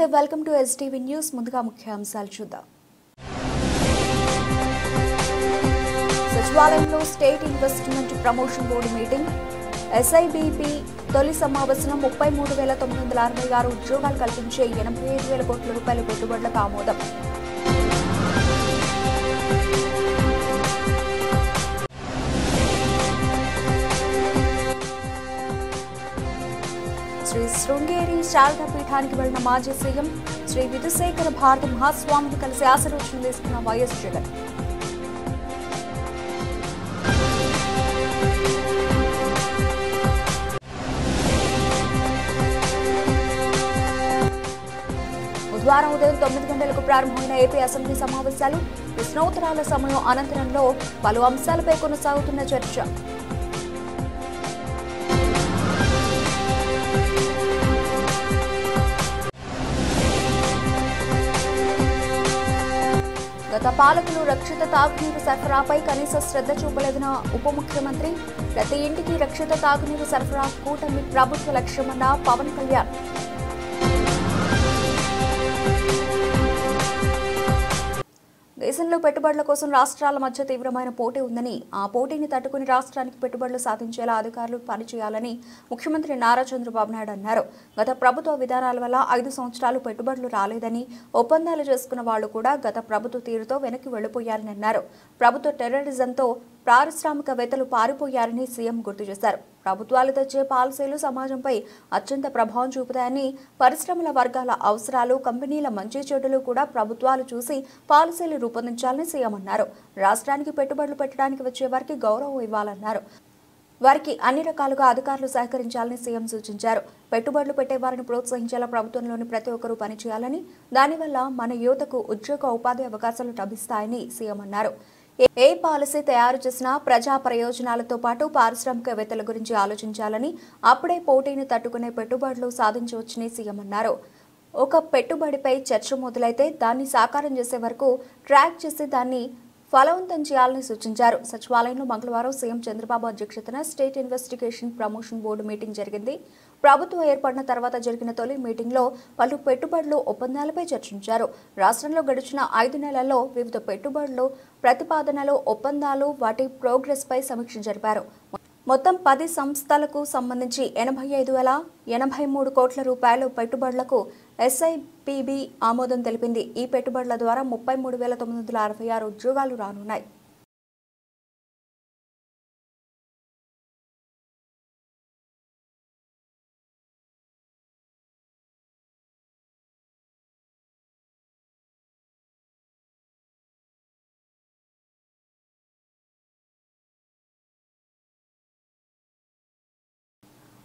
నమస్తే welcome to STV news ముందుగా ముఖ్యాంశాలు చూద్దాం సచివాలయంలో state investment promotion board meeting SIBP తొలి సమావేశం 33,966 ఉద్యోగాలు కల్పించే 85,000 కోట్ల రూపాయల పెట్టుబడులకు ఆమోదం శ్రీ శృంగేరి శారదా పీఠానికి వెళ్లిన మాజీ సీఎం శ్రీ విధుశేఖర భారతి మహాస్వామిని కలిసి ఆశీర్వచనం తీసుకున్న వైఎస్ జగన్ బుధవారం ఉదయం 9 గంటలకు ప్రారంభమైన ఏపీ అసెంబ్లీ సమావేశాలు ప్రశ్నోత్తరాల సమయం అనంతరంలో పలు అంశాలపై కొనసాగుతున్న చర్చ గత పాలకులు రక్షిత తాగునీరు సరఫరాపై కనీస శ్రద్ధ చూపలేదన్న ఉప ముఖ్యమంత్రి ప్రతి ఇంటికి రక్షిత తాగునీరు సరఫరా కూటమి ప్రభుత్వ లక్ష్యమన్న పవన్ కళ్యాణ్ దేశంలో పెట్టుబడుల కోసం రాష్ట్రాల మధ్య తీవ్రమైన పోటీ ఉందని ఆ పోటీని తట్టుకుని రాష్ట్రానికి పెట్టుబడులు సాధించేలా అధికారులు పనిచేయాలని ముఖ్యమంత్రి నారా చంద్రబాబు నాయుడు అన్నారు. గత ప్రభుత్వ విధానాల వల్ల 5 సంవత్సరాలు పెట్టుబడులు రాలేదని ఒప్పందాలు చేసుకున్న వాళ్లు కూడా గత ప్రభుత్వ తీరుతో వెనక్కి వెళ్లిపోయారని అన్నారు. ప్రభుత్వ టెర్రరిజంతో పారిశ్రామికవేత్తలు పారిపోయారని సీఎం గుర్తు చేశారు. ప్రభుత్వాలు తెచ్చే పాలసీలు సమాజంపై అత్యంత ప్రభావం చూపుతాయని, పరిశ్రమల వర్గాల అవసరాలు, కంపెనీల మంచి చెడులు కూడా ప్రభుత్వాలు చూసి పాలసీలు రూపొందించాలని సీఎం అన్నారు. రాష్ట్రానికి పెట్టుబడులు పెట్టడానికి వచ్చే వారికి గౌరవం ఇవ్వాలన్నారు. వారికి అన్ని రకాలుగా అధికారులు సహకరించాలని సీఎం సూచించారు. పెట్టుబడులు పెట్టే వారిని ప్రోత్సహించేలా ప్రభుత్వంలోని ప్రతి ఒక్కరూ పనిచేయాలని, దానివల్ల మన యువతకు ఉద్యోగ ఉపాధి అవకాశాలు లభిస్తాయని సీఎం అన్నారు. ఏ పాలసీ తయారు చేసినా ప్రజా ప్రయోజనాలతో పాటు పారిశ్రామికవేత్తల గురించి ఆలోచించాలని, అప్పుడే పోటీని తట్టుకునే పెట్టుబడులు సాధించవచ్చని సీఎం అన్నారు. ఒక పెట్టుబడిపై చర్చ మొదలైతే దాన్ని సాకారం చేసే వరకు ట్రాక్ చేసి దాన్ని ఫలవంతం చేయాలని సూచించారు. సచివాలయంలో మంగళవారం సీఎం చంద్రబాబు అధ్యక్షతన state investigation promotion board meeting జరిగింది. ప్రభుత్వం ఏర్పడిన తర్వాత జరిగిన తొలి మీటింగ్లో పలు పెట్టుబడులు ఒప్పందాలపై చర్చించారు. రాష్ట్రంలో గడిచిన 5 నెలల్లో వివిధ పెట్టుబడులు ప్రతిపాదనలు, ఒప్పందాలు, వాటి ప్రోగ్రెస్ పై సమీక్ష జరిపారు. మొత్తం 10 సంస్థలకు సంబంధించి 85,083 కోట్ల రూపాయల పెట్టుబడులకు ఎస్ఐపిబి ఆమోదం తెలిపింది. ఈ పెట్టుబడుల ద్వారా 33,966 ఉద్యోగాలు రానున్నాయి.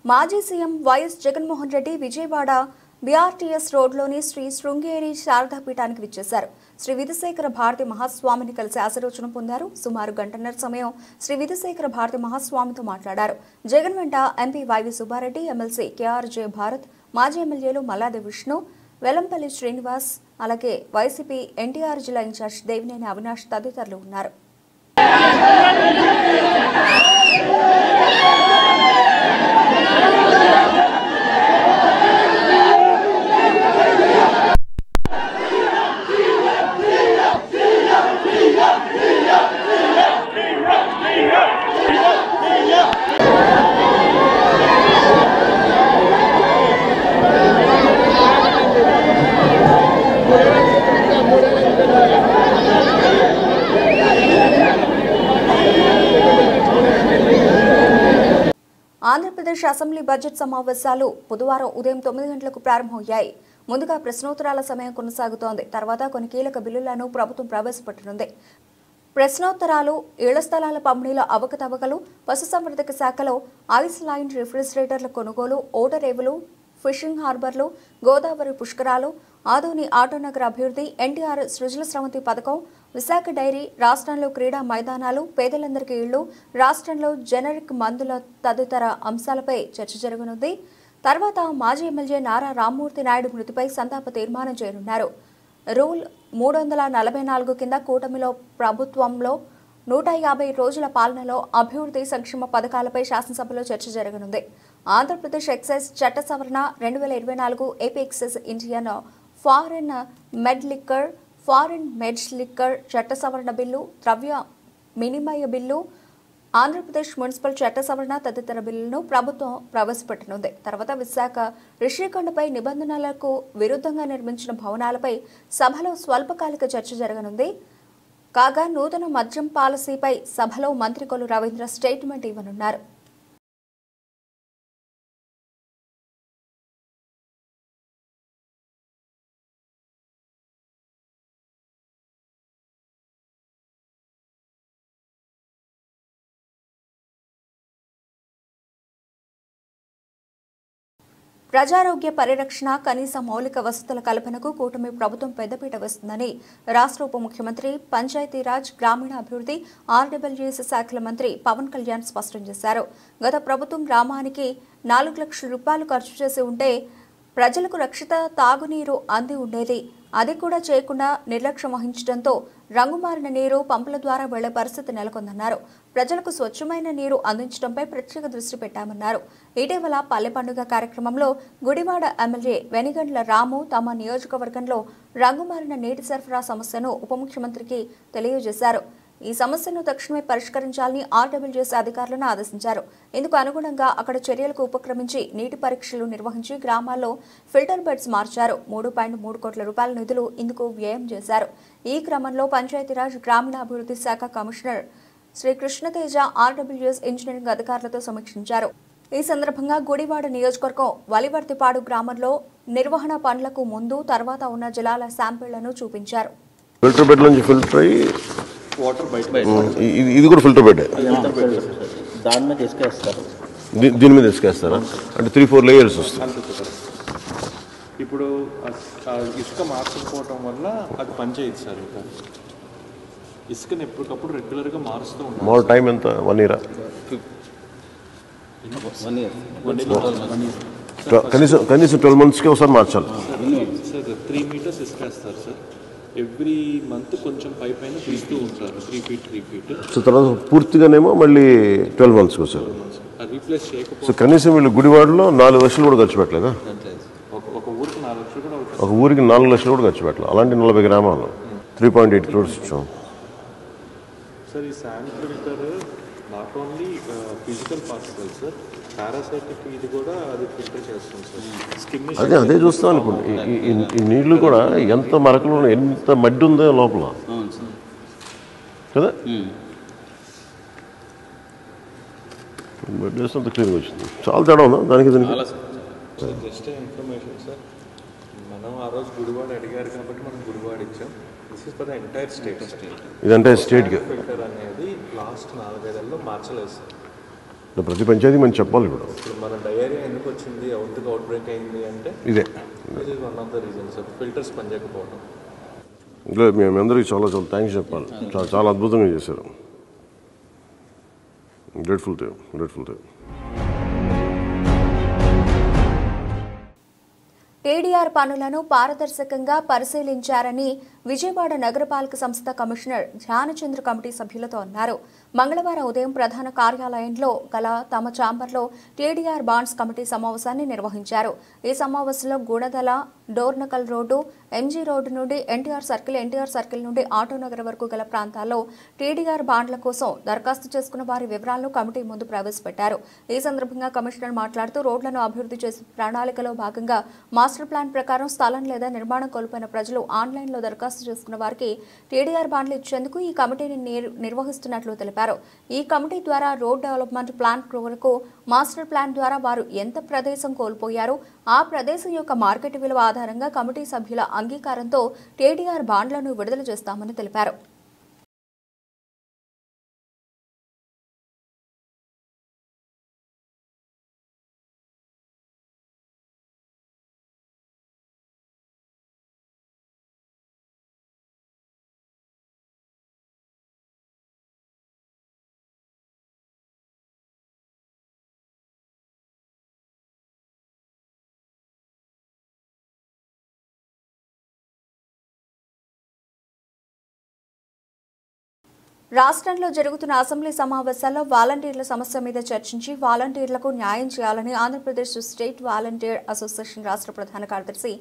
మాజీ CM YS Jaganmohan Reddy Vijayawada BRTS రోడ్లోని శ్రీ శృంగేరి శారదా పీఠానికి విచ్చేశారు. శ్రీ విధుశేఖర భారతి మహాస్వామిని కలిసి ఆశీర్వచనం పొందారు. సుమారు గంటన్నర సమయం శ్రీ విధుశేఖర భారతి మహాస్వామితో మాట్లాడారు. జగన్ వెంట MP YV Subbareddy, MLC KRJ Bharat, మాజీ ఎమ్మెల్యేలు మల్లాది విష్ణు, వెల్లంపల్లి శ్రీనివాస్, అలాగే వైసీపీ ఎన్టీఆర్ జిల్లా ఇన్ఛార్జ్ దేవినేని అవినాష్ తదితరులు ఉన్నారు. ఆంధ్రప్రదేశ్ అసెంబ్లీ బడ్జెట్ సమావేశాలు బుధవారం ఉదయం 9 గంటలకు ప్రారంభమయ్యాయి. ముందుగా ప్రశ్నోత్తరాల సమయం కొనసాగుతోంది. తర్వాత కొన్ని కీలక బిల్లులను ప్రభుత్వం ప్రవేశపెట్టనుంది. ప్రశ్నోత్తరాలు, ఇళ్ల స్థలాల పంపిణీలో అవకతవకలు, పశుసంవర్ధక శాఖలో ఐస్ లైన్ రిఫ్రిజిరేటర్ల కొనుగోలు, ఓడరేవులు, ఫిషింగ్ హార్బర్లు, గోదావరి పుష్కరాలు, ఆదోని ఆటోనగర్ అభివృద్ధి, ఎన్టీఆర్ సృజల స్రవంతి పథకం, విశాఖ డైరీ, రాష్ట్రంలో క్రీడా మైదానాలు, పేదలందరికీ ఇళ్లు, రాష్ట్రంలో జనరిక్ మందుల తదితర అంశాలపై చర్చ జరగనుంది. తర్వాత మాజీ ఎమ్మెల్యే నారా రామ్మూర్తి నాయుడు మృతిపై సంతాప తీర్మానం చేయనున్నారు. రూల్ 344 కింద కూటమిలో ప్రభుత్వంలో 150 రోజుల పాలనలో అభివృద్ధి సంక్షేమ పథకాలపై శాసనసభలో చర్చ జరగనుంది. ఆంధ్రప్రదేశ్ ఎక్సైజ్ చట్ట సవరణ 2024 ఏపీ ఎక్సైజ్ ఇండియన్ ఫారెన్ మెడ్ లిక్కర్, ఫారెన్ మెడ్స్ లిక్కర్ చట్ట సవరణ బిల్లు, ద్రవ్య వినిమయ బిల్లు, ఆంధ్రప్రదేశ్ మున్సిపల్ చట్ట సవరణ తదితర బిల్లులను ప్రభుత్వం ప్రవేశపెట్టనుంది. తర్వాత విశాఖ రిషికొండపై నిబంధనలకు విరుద్ధంగా నిర్మించిన భవనాలపై సభలో స్వల్పకాలిక చర్చ జరగనుంది. కాగా నూతన మద్యం పాలసీపై సభలో మంత్రి కొల్లు రవీంద్ర స్టేట్మెంట్ ఇవ్వనున్నారు. ప్రజారోగ్య పరిరక్షణ, కనీస మౌలిక వసతుల కల్పనకు కూటమి ప్రభుత్వం పెద్దపీట వేస్తుందని రాష్ట్ర ఉప ముఖ్యమంత్రి, పంచాయతీరాజ్, గ్రామీణాభివృద్ధి, ఆర్డబ్ల్యూఎస్ శాఖల మంత్రి పవన్ కళ్యాణ్ స్పష్టం చేశారు. గత ప్రభుత్వం గ్రామానికి 4 లక్షల రూపాయలు ఖర్చు చేసి ఉంటే ప్రజలకు రక్షిత తాగునీరు అంది ఉండేది. అది కూడా చేయకుండా నిర్లక్ష్యం వహించడంతో రంగుమారిన నీరు పంపుల ద్వారా వెళ్లే పరిస్థితి నెలకొందన్నారు. ప్రజలకు స్వచ్ఛమైన నీరు అందించడంపై ప్రత్యేక దృష్టి పెట్టామన్నారు. ఇటీవల పల్లె పండుగ కార్యక్రమంలో గుడివాడ ఎమ్మెల్యే వెనిగండ్ల రాము తమ నియోజకవర్గంలో రంగుమారిన నీటి సరఫరా సమస్యను ఉప ముఖ్యమంత్రికి తెలియజేశారు. ఈ సమస్యను తక్షణమే పరిష్కరించాలని ఆర్డబ్ల్యూఎస్ అధికారులను ఆదేశించారు. ఇందుకు అనుగుణంగా అక్కడ చర్యలకు ఉపక్రమించి నీటి పరీక్షలు నిర్వహించి గ్రామాల్లో ఫిల్టర్ బెడ్స్ మార్చారు. 3.3 కోట్ల రూపాయల నిధులు ఇందుకు వ్యయం చేశారు. ఈ క్రమంలో పంచాయతీరాజ్, గ్రామీణాభివృద్ధి శాఖ commissioner Shri Krishna Teja RWS engineering అధికారులతో సమీక్షించారు. ఈ సందర్భంగా గుడివాడ నియోజకవర్గం వలివర్తిపాడు గ్రామంలో నిర్వహణ పనులకు ముందు, తర్వాత ఉన్న జలాల శాంపిళ్లను చూపించారు. ఫిల్టర్ బెడ్ నుంచి ఫిల్టర్ అయ్యి వాటర్ బయట ఇది కూడా ఫిల్టర్ బెడ్ దాని మీద ఇసుకేస్తారు. దీని మీద ఇసుకేస్తారా? అంటే 3-4 లేయర్స్ వస్తుంది. ఇప్పుడు ఇసుక మార్చకపోవటం వల్ల అది పనిచేయదు సార్. ఇంకా ఇసుకని ఎప్పటికప్పుడు రెగ్యులర్గా మారుస్తూ ఉంటాం. మామూలు టైం ఎంత? 1 year? కనీసం 12 monthsకి ఒకసారి మార్చాలి సార్. 3 meters ఇసుకేస్తారు సార్. ఎవ్రీ మంత్ కొంచెం పైన తీస్తూ ఉంటారు, 3 feet 3 feet. సో తర్వాత పూర్తిగానేమో మళ్ళీ 12 monthsకి వస్తారు. రీప్లేస్ చేయకపోతే సో కనీసం వీళ్ళు గుడివాడలో 4 లక్షలు కూడా ఖర్చు పెట్టలేదా? ఒక ఊరికి 4 లక్షలు కూడా అవుతుంది. ఒక ఊరికి 4 లక్షలు కూడా ఖర్చు పెట్టలేదు. అలాంటి 40 గ్రామాలు 3.8 crores ఇచ్చాం సార్. ఈ sand filter not only physical particle sir, parasitic ఇది కూడా అది ఫిల్టర్ చేస్తుంది సార్. స్కిన్ అదే చూస్తాం అనుకోండి. ఈ నీళ్లు కూడా ఎంత మరకలు, ఎంత మడ్డి ఉందో లోపల కదా. మడ్డి వేస్తే అంత క్లీన్గా వచ్చింది. చాలా తేడా ఉందా దానికి దీనికి? Just information sir. మనం ఆ రోజు గుడివాడ అడిగారు కాబట్టి మనం గుడివాడ ఇచ్చాం. This is for the entire state. ఇది ఎంటైర్ స్టేట్కి ఫిల్టర్ అనేది లాస్ట్ 4-5 ఏళ్ళలో మార్చలేదు సార్. ప్రతి పంచాయతీ మనం చెప్పాలి. ఇప్పుడు మన డయేరియా ఎందుకు వచ్చింది, ఎందుకు అవుట్ బ్రేక్ అయింది అంటే ఇదే this is one of the reasons sir. Filters పనిచేయకపోవడం. ఇలా మేమందరికీ చాలా థ్యాంక్స్ చెప్పాలి. చాలా అద్భుతంగా చేశారు. గ్రేట్ఫుల్ టు టీడీఆర్ పనులను పారదర్శకంగా పరిశీలించారని విజయవాడ నగరపాలక సంస్థ కమిషనర్ ధ్యానచంద్ర కమిటీ సభ్యులతో అన్నారు. మంగళవారం ఉదయం ప్రధాన కార్యాలయంలో గల తమ ఛాంబర్లో టీడీఆర్ బాండ్స్ కమిటీ సమావేశాన్ని నిర్వహించారు. ఈ సమావేశంలో Gunadala, Dornakal road, MG road నుండి ఎన్టీఆర్ సర్కిల్ నుండి ఆటోనగర్ వరకు గల ప్రాంతాల్లో టీడీఆర్ బాండ్ల కోసం దరఖాస్తు చేసుకున్న వారి వివరాలను కమిటీ ముందు ప్రవేశపెట్టారు. ఈ సందర్భంగా కమిషనర్ మాట్లాడుతూ రోడ్లను అభివృద్ధి చేసే ప్రణాళికలో భాగంగా మాస్టర్ ప్లాన్ ప్రకారం స్థలం లేదా నిర్మాణం కోల్పోయిన ప్రజలు ఆన్లైన్లో దరఖాస్తు చేసుకున్న వారికి టీడీఆర్ బాండ్లు ఇచ్చేందుకు ఈ కమిటీని నిర్వహిస్తున్నట్లు తెలిపారు. ఈ కమిటీ ద్వారా రోడ్ డెవలప్మెంట్ ప్లాన్ కొరకు మాస్టర్ ప్లాన్ ద్వారా వారు ఎంత ప్రదేశం కోల్పోయారో ఆ ప్రదేశం యొక్క మార్కెట్ విలువ ఆధారంగా కమిటీ సభ్యుల అంగీకారంతో టీడీఆర్ బాండ్లను విడుదల చేస్తామని తెలిపారు. రాష్ట్రంలో జరుగుతున్న అసెంబ్లీ సమావేశాల్లో వాలంటీర్ల సమస్య మీద చర్చించి వాలంటీర్లకు న్యాయం చేయాలని ఆంధ్రప్రదేశ్ స్టేట్ వాలంటీర్ అసోసియేషన్ రాష్ట్ర ప్రధాన కార్యదర్శి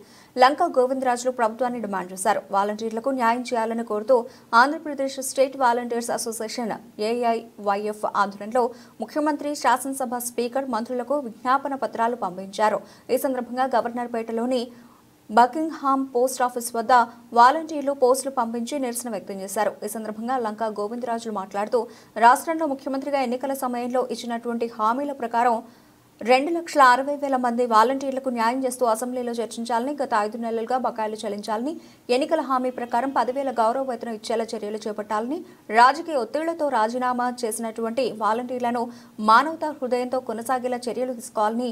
లంకా గోవిందరాజులు ప్రభుత్వాన్ని డిమాండ్ చేశారు. వాలంటీర్లకు న్యాయం చేయాలని కోరుతూ Andhra Pradesh state volunteers association AIYF ఆధ్వర్యంలో ముఖ్యమంత్రి, శాసనసభ స్పీకర్, మంత్రులకు విజ్ఞాపన పత్రాలు పంపించారు. ఈ సందర్భంగా గవర్నర్పేటలోని బకింగ్హామ్ పోస్ట్ ఆఫీస్ వద్ద వాలంటీర్లు పోస్టులు పంపించి నిరసన వ్యక్తం చేశారు. ఈ సందర్భంగా లంకా గోవిందరాజులు మాట్లాడుతూ రాష్ట్రంలో ముఖ్యమంత్రిగా ఎన్నికల సమయంలో ఇచ్చినటువంటి హామీల ప్రకారం 2,60,000 మంది వాలంటీర్లకు న్యాయం చేస్తూ అసెంబ్లీలో చర్చించాలని, గత 5 నెలలుగా బకాయిలు చెల్లించాలని, ఎన్నికల హామీ ప్రకారం 10,000 గౌరవ వేతనం ఇచ్చేలా చర్యలు చేపట్టాలని, రాజకీయ ఒత్తిళ్లతో రాజీనామా చేసినటువంటి వాలంటీర్లను మానవతా హృదయంతో కొనసాగేలా చర్యలు తీసుకోవాలని,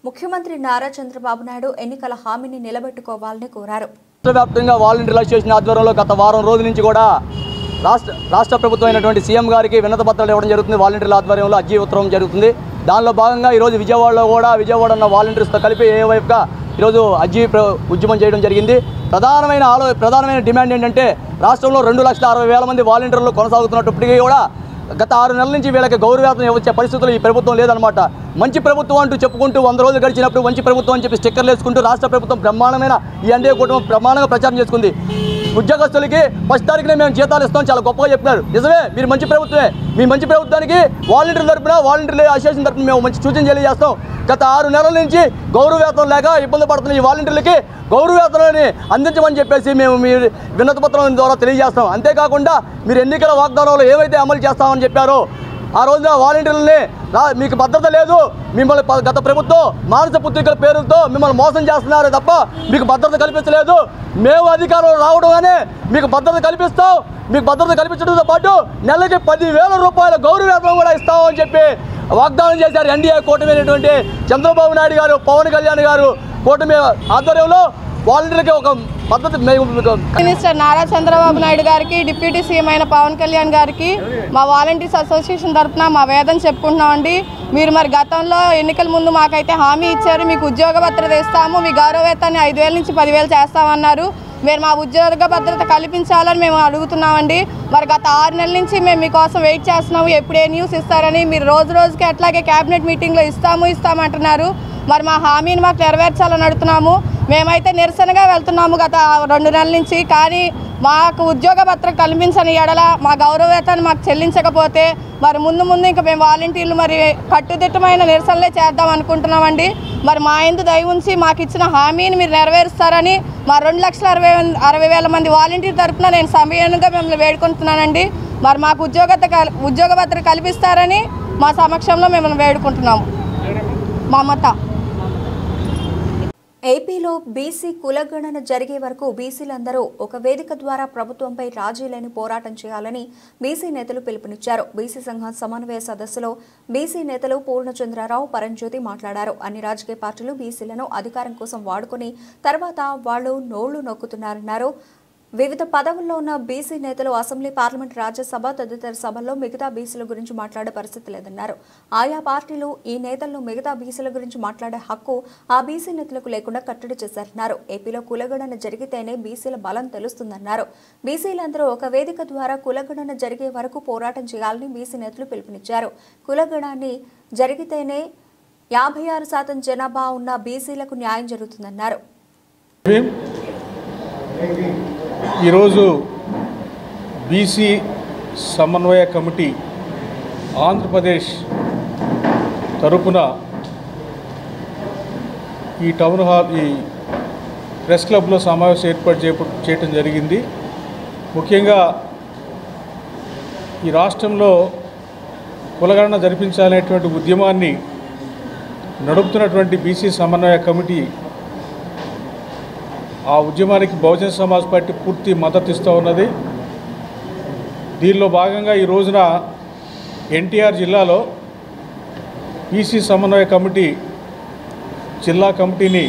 ముఖ్యమంత్రి నారా చంద్రబాబు నాయుడు ఎన్నికల హామీని నిలబెట్టుకోవాలని కోరారు. రాష్ట్ర వ్యాప్తంగా వాలంటీర్ అసోసియేషన్ ఆధ్వర్యంలో గత వారం రోజుల నుంచి కూడా రాష్ట్ర ప్రభుత్వం అయినటువంటి సీఎం గారికి వినతి పత్రాలు ఇవ్వడం జరుగుతుంది. వాలంటీర్ల ఆధ్వర్యంలో అర్జీ ఉత్తరం జరుగుతుంది. దానిలో భాగంగా ఈరోజు విజయవాడలో కూడా విజయవాడ ఉన్న వాలంటీర్స్తో కలిపి AIYFగా ఈరోజు అర్జీ ఉద్యమం చేయడం జరిగింది. ప్రధానమైన డిమాండ్ ఏంటంటే రాష్ట్రంలో 2,60,000 మంది వాలంటీర్లు కొనసాగుతున్నప్పటికీ కూడా గత 6 నెలల నుంచి వీళ్ళకి గౌరవవేతనం ఇచ్చే పరిస్థితులు ఈ ప్రభుత్వం లేదనమాట. మంచి ప్రభుత్వం అంటూ చెప్పుకుంటూ 100 రోజులు గడిచినప్పుడు మంచి ప్రభుత్వం అని చెప్పి స్టిక్కర్లు వేసుకుంటూ రాష్ట్ర ప్రభుత్వం బ్రహ్మాండమైన ఈ ఎన్డీఏ కూటమి బ్రహ్మాండంగా ప్రచారం చేసుకుంది. ఉద్యోగస్తులకి 1వ తారీఖునే మేము జీతాలు ఇస్తాం చాలా గొప్పగా చెప్పినారు. నిజమే, మీరు మంచి ప్రభుత్వమే. మీ మంచి ప్రభుత్వానికి వాలంటీర్ల తరపున వాలంటీర్ల అసోసియేషన్ తరపున మేము మంచి సూచన తెలియజేస్తాం. గత 6 నెలల నుంచి గౌరవవేతనం లేక ఇబ్బంది పడుతున్న ఈ వాలంటీర్లకి గౌరవవేతనాన్ని అందించమని చెప్పేసి మేము మీ వినతి పత్రం ద్వారా తెలియజేస్తాం. అంతేకాకుండా మీరు ఎన్నికల వాగ్దానంలో ఏవైతే అమలు చేస్తామని చెప్పారో ఆ రోజున వాలంటీర్లని మీకు భద్రత లేదు, మిమ్మల్ని గత ప్రభుత్వం మానస పుత్రికల పేరుతో మిమ్మల్ని మోసం చేస్తున్నారు తప్ప మీకు భద్రత కల్పించలేదు. మేము అధికారంలో రావడంగానే మీకు భద్రత కల్పిస్తాం. మీకు భద్రత కల్పించడంతో పాటు నెలకి 10,000 రూపాయల గౌరవవేతనం కూడా ఇస్తామని చెప్పి వాగ్దానం చేశారు. ఎన్డీఏ కూటమి అయినటువంటి చంద్రబాబు నాయుడు గారు, పవన్ కళ్యాణ్ గారు కూటమి ఆధ్వర్యంలో వాలంటీర్లకి ఒక పద్ధతి. మినిస్టర్ నారా చంద్రబాబు నాయుడు గారికి, డిప్యూటీ సీఎం అయిన పవన్ కళ్యాణ్ గారికి మా వాలంటీర్స్ అసోసియేషన్ తరఫున మా వేదన చెప్పుకుంటున్నామండి. మీరు మరి గతంలో ఎన్నికల ముందు మాకైతే హామీ ఇచ్చారు, మీకు ఉద్యోగ భద్రత ఇస్తాము, మీ గౌరవ వేతనాన్ని 5,000 నుంచి 10,000 చేస్తామన్నారు. మీరు మా ఉద్యోగ భద్రత కల్పించాలని మేము అడుగుతున్నామండి. మరి గత 6 నెలల నుంచి మేము మీకోసం వెయిట్ చేస్తున్నాము, ఎప్పుడు ఏ న్యూస్ ఇస్తారని. మీరు రోజు రోజుకి అట్లాగే క్యాబినెట్ మీటింగ్లో ఇస్తామంటున్నారు. మరి మా హామీని మాకు నెరవేర్చాలని అడుగుతున్నాము. మేమైతే నిరసనగా వెళ్తున్నాము గత 2 నెలల నుంచి. కానీ మాకు ఉద్యోగ భద్రత కల్పించని ఎడల మా గౌరవ వేతనాన్ని మాకు చెల్లించకపోతే మరి ముందు ఇంకా మేము వాలంటీర్లు మరి కట్టుదిట్టమైన నిరసనలే చేద్దాం అనుకుంటున్నామండి. మరి మా యందు దయ ఉంచి మాకు ఇచ్చిన హామీని మీరు నెరవేరుస్తారని మా 2,60,000 మంది వాలంటీర్ తరఫున నేను సమయంగా మిమ్మల్ని వేడుకుంటున్నానండి. మరి మాకు ఉద్యోగ భద్రత కల్పిస్తారని మా సమక్షంలో మిమ్మల్ని వేడుకుంటున్నాము. మమత. ఏపీలో బీసీ కులగణన జరిగే వరకు బీసీలందరూ ఒక వేదిక ద్వారా ప్రభుత్వంపై రాజీ లేని పోరాటం చేయాలని బీసీ నేతలు పిలుపునిచ్చారు. బీసీ సంఘం సమన్వయ సదస్సులో బీసీ నేతలు పూర్ణచంద్రరావు, పరంజ్యోతి మాట్లాడారు. అన్ని రాజకీయ పార్టీలు బీసీలను అధికారం కోసం వాడుకుని తర్వాత వాళ్లు నోళ్లు నొక్కుతున్నారన్నారు. వివిధ పదవుల్లో ఉన్న బీసీ నేతలు అసెంబ్లీ, పార్లమెంట్, రాజ్యసభ తదితర సభల్లో మిగతా బీసీల గురించి మాట్లాడే పరిస్థితి లేదన్నారు. ఆయా పార్టీలు ఈ నేతలను మిగతా బీసీల గురించి మాట్లాడే హక్కు ఆ బీసీ నేతలకు లేకుండా కట్టడి చేశారన్నారు. ఏపీలో కులగణన జరిగితేనే బీసీల బలం తెలుస్తుందన్నారు. బీసీలందరూ ఒక వేదిక ద్వారా కులగణన జరిగే వరకు పోరాటం చేయాలని బీసీ నేతలు పిలుపునిచ్చారు. కులగణాన్ని జరిగితేనే 56% జనాభా ఉన్న బీసీలకు న్యాయం జరుగుతుందన్నారు. ఈరోజు బీసీ సమన్వయ కమిటీ ఆంధ్రప్రదేశ్ తరపున ఈ టౌన్ హాల్, ఈ ప్రెస్ క్లబ్లో సమావేశం ఏర్పాటు చేయడం జరిగింది. ముఖ్యంగా ఈ రాష్ట్రంలో కులగణన జరిపించాలనేటువంటి ఉద్యమాన్ని నడుపుతున్నటువంటి బీసీ సమన్వయ కమిటీ ఆ ఉద్యమానికి బహుజన సమాజ్ పార్టీ పూర్తి మద్దతు ఇస్తూ ఉన్నది. దీనిలో భాగంగా ఈ రోజున ఎన్టీఆర్ జిల్లాలో బీసీ సమన్వయ కమిటీ జిల్లా కమిటీని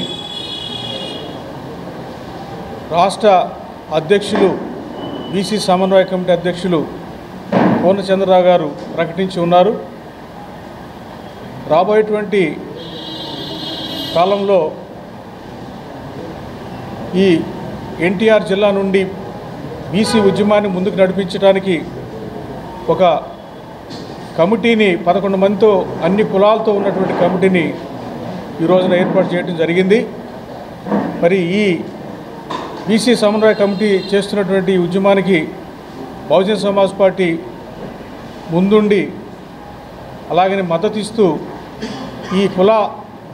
రాష్ట్ర అధ్యక్షులు, బీసీ సమన్వయ కమిటీ అధ్యక్షులు పూర్ణచంద్రరావు గారు ప్రకటించి ఉన్నారు. రాబోయేటువంటి కాలంలో ఈ ఎన్టీఆర్ జిల్లా నుండి బీసీ ఉద్యమాన్ని ముందుకు నడిపించడానికి ఒక కమిటీని 11 మందితో అన్ని కులాలతో ఉన్నటువంటి కమిటీని ఈ రోజున ఏర్పాటు చేయడం జరిగింది. మరి ఈ బీసీ సమన్వయ కమిటీ చేస్తున్నటువంటి ఉద్యమానికి బహుజన్ సమాజ్ పార్టీ ముందుండి అలాగనే మద్దతు ఇస్తూ ఈ కుల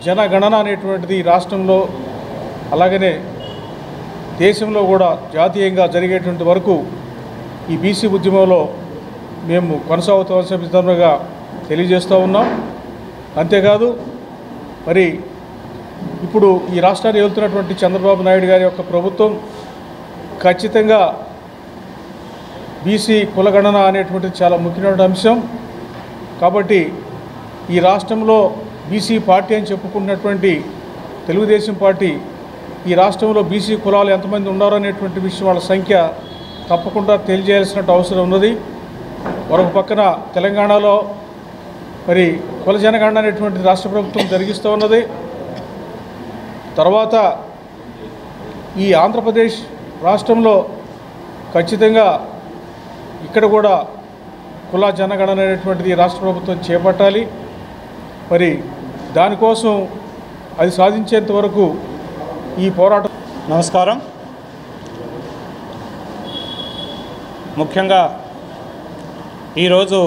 జనగణన అనేటువంటిది రాష్ట్రంలో అలాగనే దేశంలో కూడా జాతీయంగా జరిగేటువంటి వరకు ఈ బీసీ ఉద్యమంలో మేము కొనసాగుతామని తెలియజేస్తూ ఉన్నాం. అంతేకాదు మరి ఇప్పుడు ఈ రాష్ట్రాన్ని వెళ్తున్నటువంటి చంద్రబాబు నాయుడు గారి యొక్క ప్రభుత్వం ఖచ్చితంగా బీసీ కులగణన అనేటువంటిది చాలా ముఖ్యమైన అంశం. కాబట్టి ఈ రాష్ట్రంలో బీసీ పార్టీ అని చెప్పుకున్నటువంటి తెలుగుదేశం పార్టీ ఈ రాష్ట్రంలో బీసీ కులాలు ఎంతమంది ఉన్నారో అనేటువంటి విషయం వాళ్ళ సంఖ్య తప్పకుండా తెలియజేయాల్సిన అవసరం ఉన్నది. మరొక పక్కన తెలంగాణలో మరి కుల జనగణన అనేటువంటి రాష్ట్ర ప్రభుత్వం జరిగిస్తూ ఉన్నది. తర్వాత ఈ ఆంధ్రప్రదేశ్ రాష్ట్రంలో ఖచ్చితంగా ఇక్కడ కూడా కుల జనగణన అనేటువంటిది రాష్ట్ర ప్రభుత్వం చేపట్టాలి. మరి దానికోసం అది సాధించేంత వరకు ఈ పోరాటం. నమస్కారం. ముఖ్యంగా ఈరోజు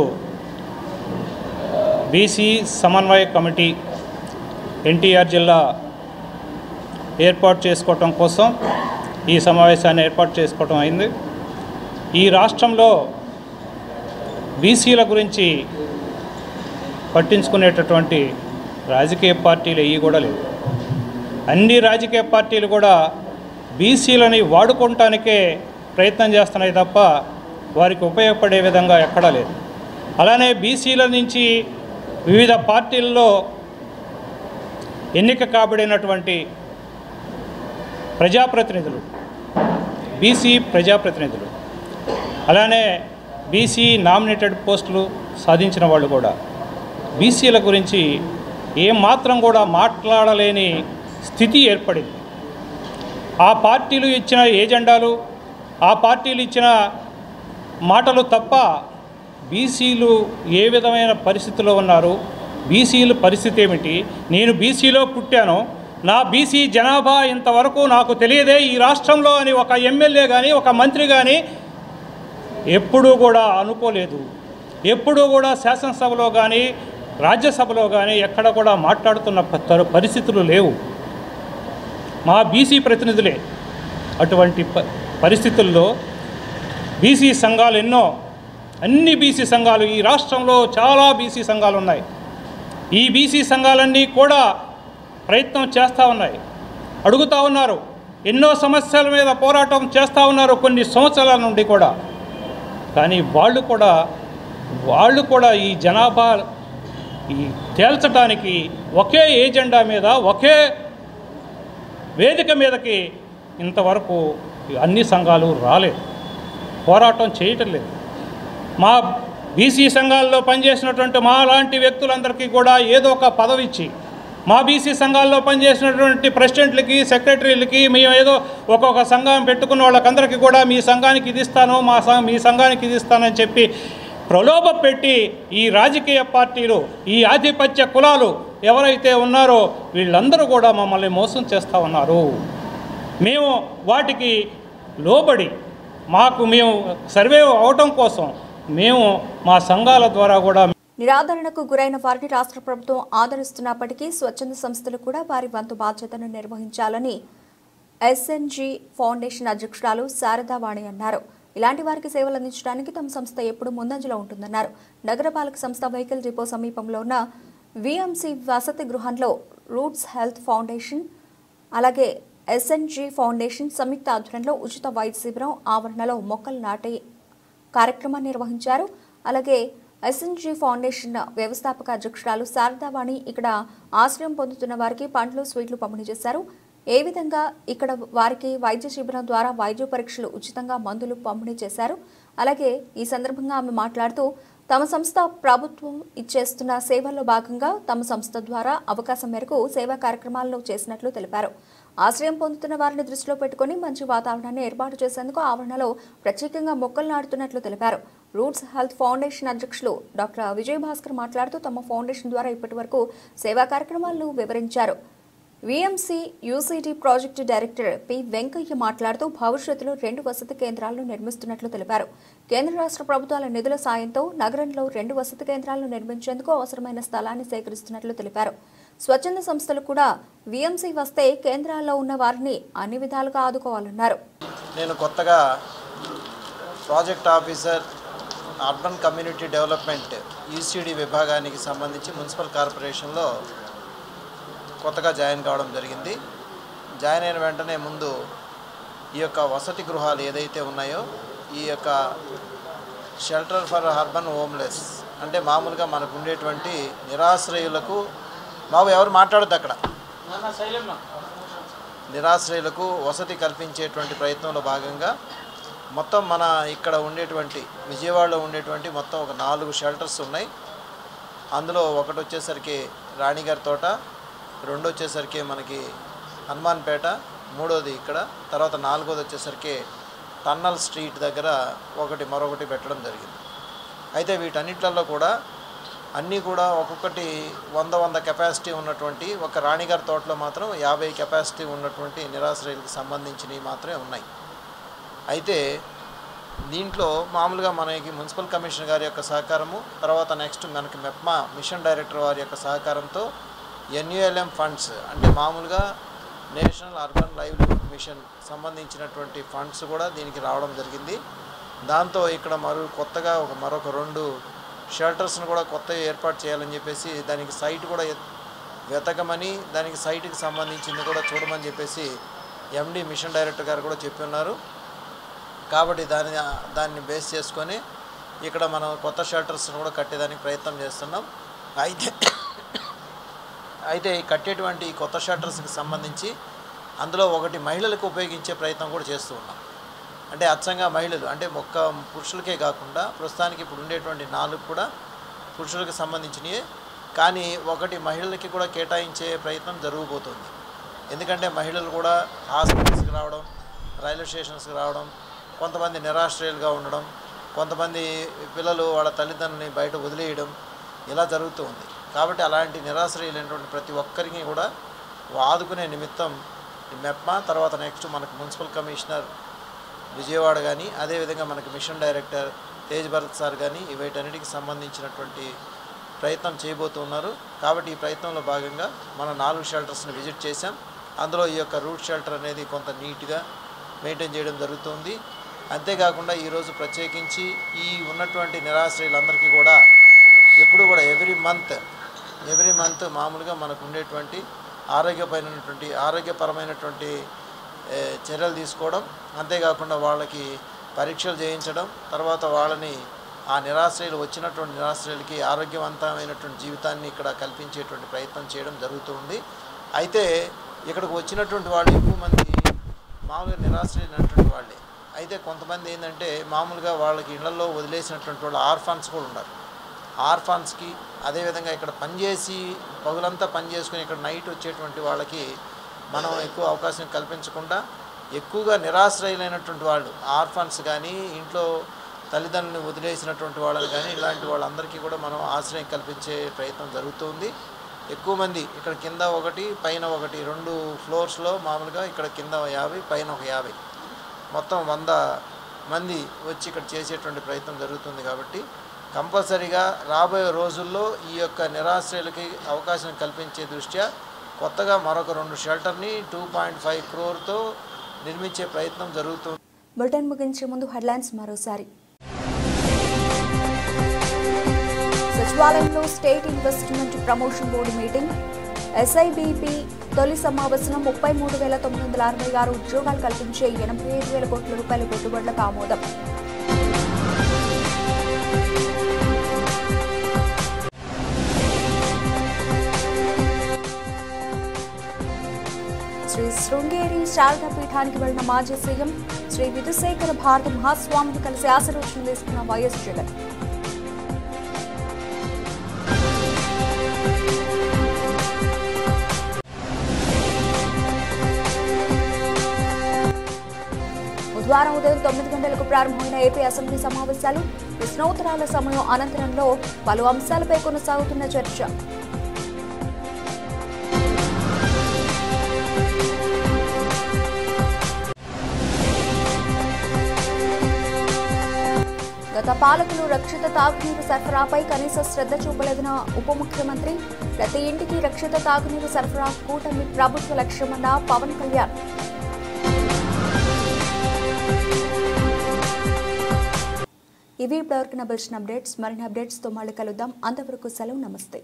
బీసీ సమన్వయ కమిటీ ఎన్టీఆర్ జిల్లా ఏర్పాటు చేసుకోవటం కోసం ఈ సమావేశాన్ని ఏర్పాటు చేసుకోవటం అయింది. ఈ రాష్ట్రంలో బీసీల గురించి పట్టించుకునేటటువంటి రాజకీయ పార్టీలు ఇవి కూడా లేవు. అన్ని రాజకీయ పార్టీలు కూడా బీసీలని వాడుకోవటానికే ప్రయత్నం చేస్తున్నాయి తప్ప వారికి ఉపయోగపడే విధంగా ఎక్కడా లేదు. అలానే బీసీల నుంచి వివిధ పార్టీల్లో ఎన్నిక కాబడినటువంటి ప్రజాప్రతినిధులు, బీసీ ప్రజాప్రతినిధులు, అలానే బీసీ నామినేటెడ్ పోస్టులు సాధించిన వాళ్ళు కూడా బీసీల గురించి ఏమాత్రం కూడా మాట్లాడలేని స్థితి ఏర్పడింది. ఆ పార్టీలు ఇచ్చిన ఏజెండాలు, ఆ పార్టీలు ఇచ్చిన మాటలు తప్ప బీసీలు ఏ విధమైన పరిస్థితిలో ఉన్నారు, బీసీల పరిస్థితి ఏమిటి, నేను బీసీలో పుట్టాను, నా బీసీ జనాభా ఇంతవరకు నాకు తెలియదే ఈ రాష్ట్రంలో అని ఒక ఎమ్మెల్యే కానీ ఒక మంత్రి కానీ ఎప్పుడూ కూడా అనుకోలేదు. ఎప్పుడూ కూడా శాసనసభలో కానీ రాజ్యసభలో కానీ ఎక్కడ కూడా మాట్లాడుతున్న పరిస్థితులు లేవు. మా బీసీ ప్రతినిధులే అటువంటి పరిస్థితుల్లో బీసీ సంఘాలు ఎన్నో, అన్ని బీసీ సంఘాలు ఈ రాష్ట్రంలో చాలా బీసీ సంఘాలు ఉన్నాయి. ఈ బీసీ సంఘాలన్నీ కూడా ప్రయత్నం చేస్తూ ఉన్నాయి, అడుగుతూ ఉన్నారు, ఎన్నో సమస్యల మీద పోరాటం చేస్తూ ఉన్నారు కొన్ని సంవత్సరాల నుండి కూడా. కానీ వాళ్ళు కూడా ఈ జనాభా ఈ తేల్చడానికి ఒకే ఏజెండా మీద ఒకే వేదిక మీదకి ఇంతవరకు అన్ని సంఘాలు రాలేదు, పోరాటం చేయటం లేదు. మా బీసీ సంఘాల్లో పనిచేసినటువంటి మా లాంటి వ్యక్తులందరికీ కూడా ఏదో ఒక పదవి ఇచ్చి, మా బీసీ సంఘాల్లో పనిచేసినటువంటి ప్రెసిడెంట్లకి సెక్రటరీలకి మేము ఏదో ఒక్కొక్క సంఘం పెట్టుకున్న వాళ్ళకందరికీ కూడా మీ సంఘానికి ఇది ఇస్తాను, మీ సంఘానికి ఇది ఇస్తానని చెప్పి ప్రలోభ పెట్టి ఈ రాజకీయ పార్టీలు, ఈ ఆధిపత్య కులాలు ఎవరైతే ఉన్నారో వీళ్ళందరూ కూడా మమ్మల్ని మోసం చేస్తూ ఉన్నారు. మేము వాటికి లోబడి మేము సర్వే అవటం కోసం మేము మా సంఘాల ద్వారా కూడా నిరాదరణకు గురైన వారిని రాష్ట్ర ప్రభుత్వం ఆదరిస్తున్నప్పటికీ స్వచ్ఛంద సంస్థలు కూడా వారి వంతు బాధ్యతను నిర్వహించాలని ఎస్ఎన్జీ ఫౌండేషన్ అధ్యక్షురాలు శారదావాణి అన్నారు. ఇలాంటి వారికి సేవలు అందించడానికి తమ సంస్థ ఎప్పుడు ముందంజలో ఉంటుందన్నారు. నగరపాలక సంస్థ వెహికల్ డిపో సమీపంలో ఉన్న విఎంసీ వసతి గృహంలో రూట్స్ హెల్త్ ఫౌండేషన్ అలాగే ఎస్ఎన్జీ ఫౌండేషన్ సంయుక్త ఆధ్వర్యంలో ఉచిత వైద్య శిబిరం ఆవరణలో మొక్కలు నాటే కార్యక్రమాన్ని నిర్వహించారు. అలాగే ఎస్ఎన్జీ ఫౌండేషన్ వ్యవస్థాపక అధ్యక్షురాలు శారదావాణి ఇక్కడ ఆశ్రయం పొందుతున్న వారికి పండ్లు, స్వీట్లు పంపిణీ చేశారు. ఏ విధంగా ఇక్కడ వారికి వైద్య శిబిరం ద్వారా వైద్య పరీక్షలు, ఉచితంగా మందులు పంపిణీ చేశారు. అలాగే ఈ సందర్భంగా ఆమె మాట్లాడుతూ తమ సంస్థ ప్రభుత్వం ఇచ్చేస్తున్న సేవల్లో భాగంగా తమ సంస్థ ద్వారా అవకాశం మేరకు సేవా కార్యక్రమాలను చేసినట్లు తెలిపారు. ఆశ్రయం పొందుతున్న వారిని దృష్టిలో పెట్టుకుని మంచి వాతావరణాన్ని ఏర్పాటు చేసేందుకు ఆవరణలో ప్రత్యేకంగా మొక్కలు నాటుతున్నట్లు తెలిపారు. రూట్స్ హెల్త్ ఫౌండేషన్ అధ్యక్షులు డాక్టర్ విజయభాస్కర్ మాట్లాడుతూ తమ ఫౌండేషన్ ద్వారా ఇప్పటివరకు సేవా కార్యక్రమాలను వివరించారు. VMC UCT project director P Venkaiah మాట్లాడుతూ భవిష్యత్తులో 2 వసతి కేంద్రాలను నిర్మిస్తున్నట్లు తెలిపారు. కేంద్ర రాష్ట్ర ప్రభుత్వాల నిధుల సాయంతో నగరంలో 2 వసతి కేంద్రాలను నిర్మించేందుకు అవసరమైన స్థలాన్ని సేకరిస్తున్నట్లు తెలిపారు. స్వచ్ఛంద సంస్థలు కూడా వీఎంసీ వస్తే కేంద్రాల్లో ఉన్న వారిని అన్ని విధాలుగా ఆదుకోవాలన్నారు. నేను కొత్తగా project officer urban community development UCD విభాగానికి సంబంధించి మున్సిపల్ కార్పొరేషన్లో కొత్తగా జాయిన్ కావడం జరిగింది. జాయిన్ అయిన వెంటనే ముందు ఈ యొక్క వసతి గృహాలు ఏదైతే ఉన్నాయో ఈ యొక్క షెల్టర్ ఫర్ అర్బన్ హోమ్లెస్ అంటే మామూలుగా మనకు ఉండేటువంటి నిరాశ్రయులకు బాబు ఎవరు మాట్లాడద్దు అక్కడ నిరాశ్రయులకు వసతి కల్పించేటువంటి ప్రయత్నంలో భాగంగా మొత్తం మన ఇక్కడ ఉండేటువంటి విజయవాడలో ఉండేటువంటి మొత్తం ఒక 4 షెల్టర్స్ ఉన్నాయి. అందులో ఒకటి వచ్చేసరికి రాణిగారి తోట, 2 వచ్చేసరికి మనకి హనుమాన్పేట, 3వది ఇక్కడ, తర్వాత 4వది వచ్చేసరికి టన్నల్ స్ట్రీట్ దగ్గర మరొకటి పెట్టడం జరిగింది. అయితే వీటన్నిట్లలో కూడా అన్నీ కూడా ఒక్కొక్కటి 100 కెపాసిటీ ఉన్నటువంటి ఒక రాణిగారి తోటలో మాత్రం 50 కెపాసిటీ ఉన్నటువంటి నిరాశ్రయులకు సంబంధించినవి మాత్రమే ఉన్నాయి. అయితే దీంట్లో మామూలుగా మనకి మున్సిపల్ కమిషనర్ గారి యొక్క సహకారము, తర్వాత నెక్స్ట్ మనకి మెప్మా మిషన్ డైరెక్టర్ వారి యొక్క సహకారంతో ఎన్యుఎల్ఎం ఫండ్స్ అంటే మామూలుగా నేషనల్ అర్బన్ లైవ్లీహుడ్ మిషన్ సంబంధించినటువంటి ఫండ్స్ కూడా దీనికి రావడం జరిగింది. దాంతో ఇక్కడ కొత్తగా మరొక 2 షెల్టర్స్ను కూడా కొత్తగా ఏర్పాటు చేయాలని చెప్పేసి దానికి సైట్ కూడా వెతకమని దానికి సైట్కి సంబంధించింది కూడా చూడమని చెప్పేసి ఎండి మిషన్ డైరెక్టర్ గారు కూడా చెప్పి ఉన్నారు. కాబట్టి దాన్ని బేస్ చేసుకొని ఇక్కడ మనం కొత్త షెల్టర్స్ను కూడా కట్టేదానికి ప్రయత్నం చేస్తున్నాం. అయితే ఈ కట్టేటువంటి కొత్త షెల్టర్స్కి సంబంధించి అందులో ఒకటి మహిళలకు ఉపయోగించే ప్రయత్నం కూడా చేస్తూ ఉన్నాం. అంటే అచ్చంగా మహిళలు అంటే ఒక్క పురుషులకే కాకుండా ప్రస్తుతానికి ఇప్పుడు ఉండేటువంటి 4 కూడా పురుషులకు సంబంధించినవి, కానీ ఒకటి మహిళలకి కూడా కేటాయించే ప్రయత్నం జరగబోతుంది. ఎందుకంటే మహిళలు కూడా హాస్పిటల్స్కి రావడం, రైల్వే స్టేషన్స్కి రావడం, కొంతమంది నిరాశ్రయులుగా ఉండడం, కొంతమంది పిల్లలు వాళ్ళ తల్లిదండ్రులని బయట వదిలేయడం ఇలా జరుగుతూ ఉంది. కాబట్టి అలాంటి నిరాశ్రయులైనటువంటి ప్రతి ఒక్కరికి కూడా ఆదుకునే నిమిత్తం మెప్మా, తర్వాత నెక్స్ట్ మనకు మున్సిపల్ కమిషనర్ విజయవాడ కానీ, అదేవిధంగా మనకి mission director Tej Bharat sir కానీ వీటన్నిటికి సంబంధించినటువంటి ప్రయత్నం చేయబోతున్నారు. కాబట్టి ఈ ప్రయత్నంలో భాగంగా మనం 4 షెల్టర్స్ని విజిట్ చేశాం. అందులో ఈ యొక్క రూట్ షెల్టర్ అనేది కొంత నీట్గా మెయింటైన్ చేయడం జరుగుతుంది. అంతేకాకుండా ఈరోజు ప్రత్యేకించి ఈ ఉన్నటువంటి నిరాశ్రయులందరికీ కూడా ఎప్పుడు కూడా ఎవ్రీ మంత్ మామూలుగా మనకు ఉండేటువంటి ఆరోగ్యపరమైనటువంటి చర్యలు తీసుకోవడం, అంతేకాకుండా వాళ్ళకి పరీక్షలు చేయించడం, తర్వాత వాళ్ళని ఆ వచ్చినటువంటి నిరాశ్రయులకి ఆరోగ్యవంతమైనటువంటి జీవితాన్ని ఇక్కడ కల్పించేటువంటి ప్రయత్నం చేయడం జరుగుతుంది. అయితే ఇక్కడికి వచ్చినటువంటి వాళ్ళు ఎక్కువ మంది మామూలుగా నిరాశ్రయులైనటువంటి వాళ్ళే. అయితే కొంతమంది ఏంటంటే మామూలుగా వాళ్ళకి ఇళ్లలో వదిలేసినటువంటి వాళ్ళు ఆర్ఫాన్స్ కూడా ఉన్నారు. ఆర్ఫాన్స్కి అదేవిధంగా ఇక్కడ పనిచేసి పగులంతా పనిచేసుకుని ఇక్కడ నైట్ వచ్చేటువంటి వాళ్ళకి మనం ఎక్కువ అవకాశం కల్పించకుండా ఎక్కువగా నిరాశ్రయులైనటువంటి వాళ్ళు ఆర్ఫాన్స్ కానీ ఇంట్లో తల్లిదండ్రులను వదిలేసినటువంటి వాళ్ళని కానీ ఇలాంటి వాళ్ళందరికీ కూడా మనం ఆశ్రయం కల్పించే ప్రయత్నం జరుగుతుంది. ఎక్కువ మంది ఇక్కడ కింద 1 పైన 1 2 ఫ్లోర్స్లో మామూలుగా ఇక్కడ కింద 50 పైన ఒక 50 మొత్తం 100 మంది వచ్చి ఇక్కడ చేసేటువంటి ప్రయత్నం జరుగుతుంది. కాబట్టి కంపల్సరీగా రాబోయే రోజుల్లో ఈ యొక్క నిరాశ్రయులకి అవకాశం కల్పించే దృష్ట్యా కొత్తగా మరొక 2 షెల్టర్ని 2.5 crore నిర్మించే ప్రయత్నం జరుగుతుంది. బులెటిన్ ముగించే ముందు హెడ్లైన్స్ మరోసారి. సచివాలయంలో state investment promotion board meeting. SIBP తొలి సమావేశం 33,966 ఉద్యోగాలు కల్పించే 85,000 కోట్ల రూపాయల పెట్టుబడులకు ఆమోదం. శ్రీ శృంగేరి శారదా పీఠానికి వెళ్లిన మాజీ సీఎం శ్రీ విధుశేఖర భారత మహాస్వామిని కలిసి ఆశీర్వచనం తీసుకున్న వైఎస్ జగన్. బుధవారం ఉదయం 9 గంటలకు ప్రారంభమైన ఏపీ అసెంబ్లీ సమావేశాలు. ప్రశ్నోత్తరాల సమయం అనంతరంలో పలు అంశాలపై కొనసాగుతున్న చర్చ. గత పాలకులు రక్షిత తాగునీరు సరఫరాపై కనీస శ్రద్ధ చూపలేదన్న ఉప ముఖ్యమంత్రి. ప్రతి ఇంటికి రక్షిత తాగునీరు సరఫరా కూటమి ప్రభుత్వ లక్ష్యమన్న పవన్ కళ్యాణ్. ఇవి ఇప్పటివరకు నబిల్చిన అప్డేట్స్. మరిన్ని అప్డేట్స్తో మళ్ళీ కలుద్దాం. అంతవరకు సెలవు. నమస్తే.